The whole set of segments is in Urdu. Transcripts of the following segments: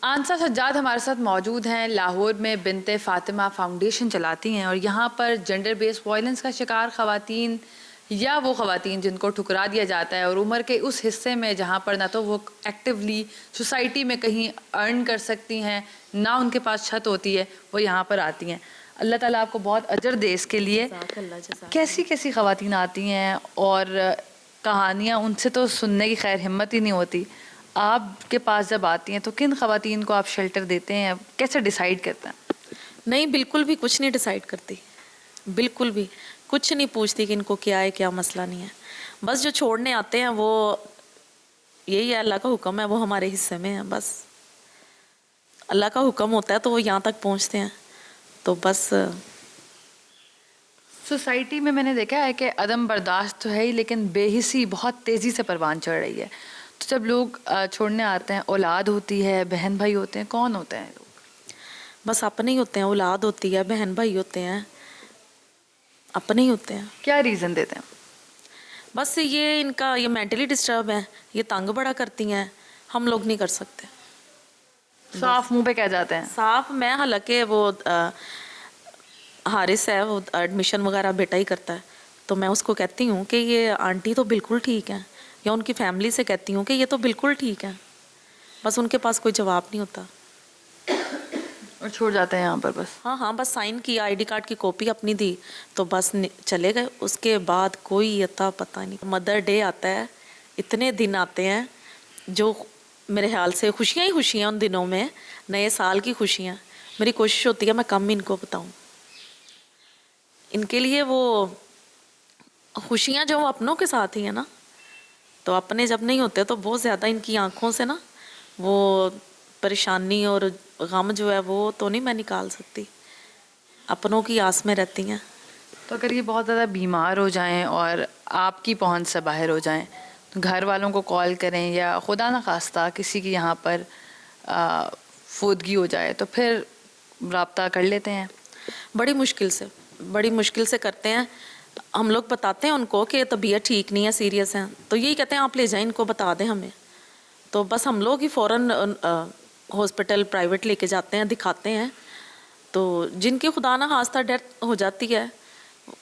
آنسا سجاد ہمارے ساتھ موجود ہیں. لاہور میں بنت فاطمہ فاؤنڈیشن چلاتی ہیں اور یہاں پر جنڈر بیس وائلنس کا شکار خواتین یا وہ خواتین جن کو ٹھکرا دیا جاتا ہے اور عمر کے اس حصے میں جہاں پر نہ تو وہ ایکٹیولی سوسائٹی میں کہیں ارن کر سکتی ہیں نہ ان کے پاس چھت ہوتی ہے، وہ یہاں پر آتی ہیں. اللہ تعالیٰ آپ کو بہت اجر دے اس کے لیے. کیسی کیسی خواتین آتی ہیں اور کہانیاں ان سے تو سننے کی خیر ہمت ہی نہیں ہوتی. آپ کے پاس جب آتی ہیں تو کن خواتین کو آپ شیلٹر دیتے ہیں، کیسے ڈیسائیڈ کرتے ہیں؟ نہیں، بالکل بھی کچھ نہیں ڈیسائیڈ کرتی، بالکل بھی کچھ نہیں پوچھتی کہ ان کو کیا ہے کیا مسئلہ نہیں ہے. بس جو چھوڑنے آتے ہیں وہ یہی ہے، اللہ کا حکم ہے، وہ ہمارے حصے میں ہے. بس اللہ کا حکم ہوتا ہے تو وہ یہاں تک پہنچتے ہیں. تو بس سوسائٹی میں نے دیکھا ہے کہ عدم برداشت تو ہے ہی، لیکن بے حسی بہت تیزی سے پروان چڑھ رہی ہے. تو جب لوگ چھوڑنے آتے ہیں، اولاد ہوتی ہے، بہن بھائی ہوتے ہیں، کون ہوتے ہیں لوگ؟ بس اپنے ہی ہوتے ہیں، اولاد ہوتی ہے، بہن بھائی ہوتے ہیں، اپنے ہی ہوتے ہیں. کیا ریزن دیتے ہیں؟ بس یہ ان کا یہ مینٹلی ڈسٹرب ہے، یہ تنگ بڑا کرتی ہیں، ہم لوگ نہیں کر سکتے. صاف منہ پہ کہہ جاتے ہیں. صاف میں حالانکہ وہ حارث ہے، وہ ایڈمیشن وغیرہ بیٹا ہی کرتا ہے، تو میں اس کو کہتی ہوں کہ یہ آنٹی تو بالکل ٹھیک ہے، یا ان کی فیملی سے کہتی ہوں کہ یہ تو بالکل ٹھیک ہے. بس ان کے پاس کوئی جواب نہیں ہوتا اور چھوڑ جاتے ہیں یہاں پر بس. ہاں بس سائن کیا، آئی ڈی کارڈ کی کاپی اپنی دی تو بس چلے گئے. اس کے بعد کوئی اتا پتہ نہیں. مدر ڈے آتا ہے، اتنے دن آتے ہیں جو میرے خیال سے خوشیاں ہی خوشیاں ان دنوں میں، نئے سال کی خوشیاں. میری کوشش ہوتی ہے میں کم ان کو بتاؤں. ان کے لیے وہ خوشیاں جو اپنوں کے ساتھ ہی ہیں نا، تو اپنے جب نہیں ہوتے تو بہت زیادہ ان کی آنکھوں سے نا وہ پریشانی اور غم جو ہے وہ تو نہیں میں نکال سکتی، اپنوں کی آس میں رہتی ہیں. تو اگر یہ بہت زیادہ بیمار ہو جائیں اور آپ کی پہنچ سے باہر ہو جائیں تو گھر والوں کو کال کریں، یا خدا نخواستہ کسی کی یہاں پر فوتگی ہو جائے تو پھر رابطہ کر لیتے ہیں؟ بڑی مشکل سے کرتے ہیں. ہم لوگ بتاتے ہیں ان کو کہ طبیعت ٹھیک نہیں ہے، سیریس ہیں، تو یہی کہتے ہیں آپ لے جائیں ان کو، بتا دیں ہمیں. تو بس ہم لوگ ہی فوراً ہاسپٹل پرائیویٹ لے کے جاتے ہیں، دکھاتے ہیں. تو جن کی خدا نہ خواستہ ڈیتھ ہو جاتی ہے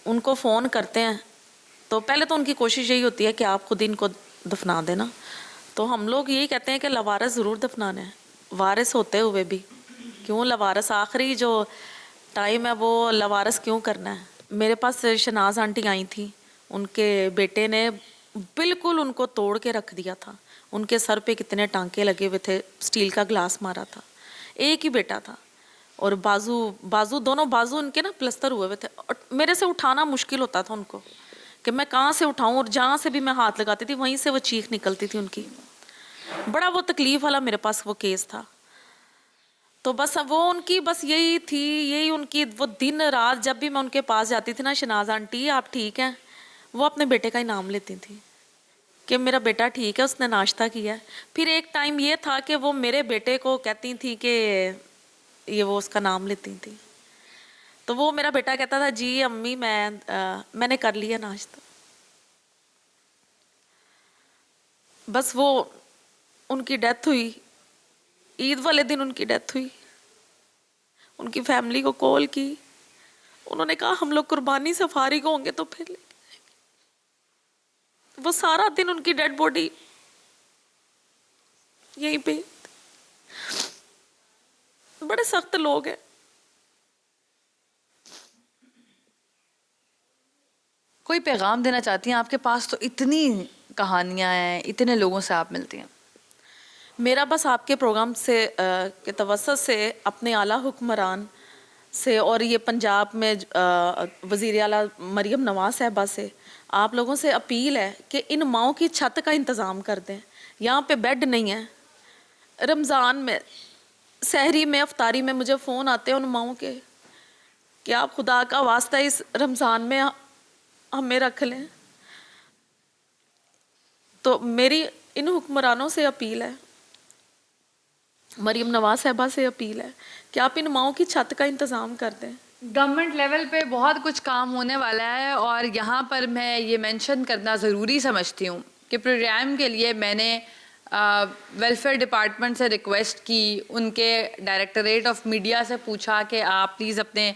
ان کو فون کرتے ہیں، تو پہلے تو ان کی کوشش یہی ہوتی ہے کہ آپ خود ان کو دفنا دینا. تو ہم لوگ یہی کہتے ہیں کہ لوارث ضرور دفنانا ہے، وارث ہوتے ہوئے بھی کیوں لوارث، آخری جو ٹائم ہے وہ لوارث کیوں کرنا ہے. میرے پاس شناز آنٹی آئی تھیں، ان کے بیٹے نے بالکل ان کو توڑ کے رکھ دیا تھا. ان کے سر پہ کتنے ٹانکے لگے ہوئے تھے، اسٹیل کا گلاس مارا تھا. ایک ہی بیٹا تھا، اور بازو دونوں بازو ان کے نا پلستر ہوئے تھے. اور میرے سے اٹھانا مشکل ہوتا تھا ان کو کہ میں کہاں سے اٹھاؤں، اور جہاں سے بھی میں ہاتھ لگاتی تھی وہیں سے وہ چیخ نکلتی تھی ان کی. بڑا وہ تکلیف والا میرے پاس وہ کیس تھا. تو بس وہ ان کی بس یہی تھی، یہی ان کی وہ دن رات جب بھی میں ان کے پاس جاتی تھی نا، شناز آنٹی آپ ٹھیک ہیں، وہ اپنے بیٹے کا ہی نام لیتی تھی کہ میرا بیٹا ٹھیک ہے، اس نے ناشتہ کیا ہے. پھر ایک ٹائم یہ تھا کہ وہ میرے بیٹے کو کہتی تھی کہ یہ وہ اس کا نام لیتی تھی. تو وہ میرا بیٹا کہتا تھا جی امی میں نے کر لیا ناشتہ. بس وہ ان کی ڈیتھ ہوئی، عید والے دن ان کی ڈیتھ ہوئی. ان کی فیملی کو کال کی، انہوں نے کہا ہم لوگ قربانی سے فارغ ہوں گے تو پھر لے کے جائیں گے. وہ سارا دن ان کی ڈیڈ باڈی یہیں پہ. بڑے سخت لوگ ہیں. کوئی پیغام دینا چاہتی ہیں؟ آپ کے پاس تو اتنی کہانیاں ہیں، اتنے لوگوں سے آپ ملتی ہیں. میرا بس آپ کے پروگرام سے کے توسط سے اپنے اعلیٰ حکمران سے اور یہ پنجاب میں وزیر اعلیٰ مریم نواز صاحبہ سے آپ لوگوں سے اپیل ہے کہ ان ماؤں کی چھت کا انتظام کر دیں. یہاں پہ بیڈ نہیں ہے. رمضان میں سحری میں افطاری میں مجھے فون آتے ہیں ان ماؤں کے کہ آپ خدا کا واسطہ اس رمضان میں ہمیں رکھ لیں. تو میری ان حکمرانوں سے اپیل ہے، مریم نواز صاحبہ سے اپیل ہے کہ آپ ان ماؤں کی چھت کا انتظام کر دیں. گورنمنٹ لیول پہ بہت کچھ کام ہونے والا ہے، اور یہاں پر میں یہ مینشن کرنا ضروری سمجھتی ہوں کہ پروگرام کے لیے میں نے ویلفیئر ڈپارٹمنٹ سے ریکویسٹ کی, ان کے ڈائریکٹریٹ آف میڈیا سے پوچھا کہ آپ پلیز اپنے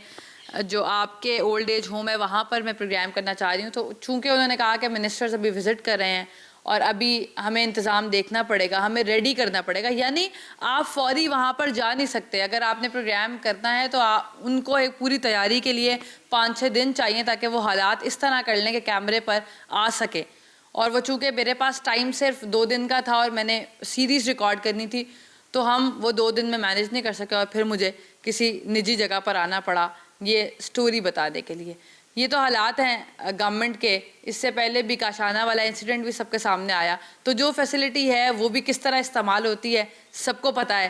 جو آپ کے اولڈ ایج ہوم ہے وہاں پر میں پروگرام کرنا چاہ رہی ہوں. تو چونکہ انہوں نے کہا کہ منسٹرز ابھی وزٹ کر رہے ہیں اور ابھی ہمیں انتظام دیکھنا پڑے گا, ہمیں ریڈی کرنا پڑے گا, یعنی آپ فوری وہاں پر جا نہیں سکتے. اگر آپ نے پروگرام کرنا ہے تو ان کو ایک پوری تیاری کے لیے 5-6 دن چاہیے تاکہ وہ حالات اس طرح کر لیں کہ کیمرے پر آ سکے. اور وہ چونکہ میرے پاس ٹائم صرف 2 دن کا تھا اور میں نے سیریز ریکارڈ کرنی تھی, تو ہم وہ 2 دن میں مینیج نہیں کر سکے اور پھر مجھے کسی نجی جگہ پر آنا پڑا یہ سٹوری بتانے کے لیے. یہ تو حالات ہیں گورنمنٹ کے. اس سے پہلے بھی کاشانہ والا انسیڈنٹ بھی سب کے سامنے آیا, تو جو فیسلٹی ہے وہ بھی کس طرح استعمال ہوتی ہے سب کو پتہ ہے,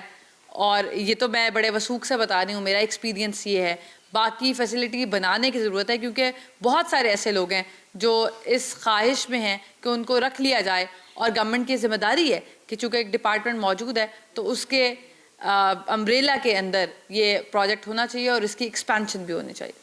اور یہ تو میں بڑے وثوق سے بتا رہی ہوں, میرا ایکسپیرینس یہ ہے. باقی فیسلٹی بنانے کی ضرورت ہے کیونکہ بہت سارے ایسے لوگ ہیں جو اس خواہش میں ہیں کہ ان کو رکھ لیا جائے, اور گورنمنٹ کی ذمہ داری ہے کہ چونکہ ایک ڈپارٹمنٹ موجود ہے تو اس کے امبریلا کے اندر یہ پروجیکٹ ہونا چاہیے اور اس کی ایکسپینشن بھی ہونی چاہیے.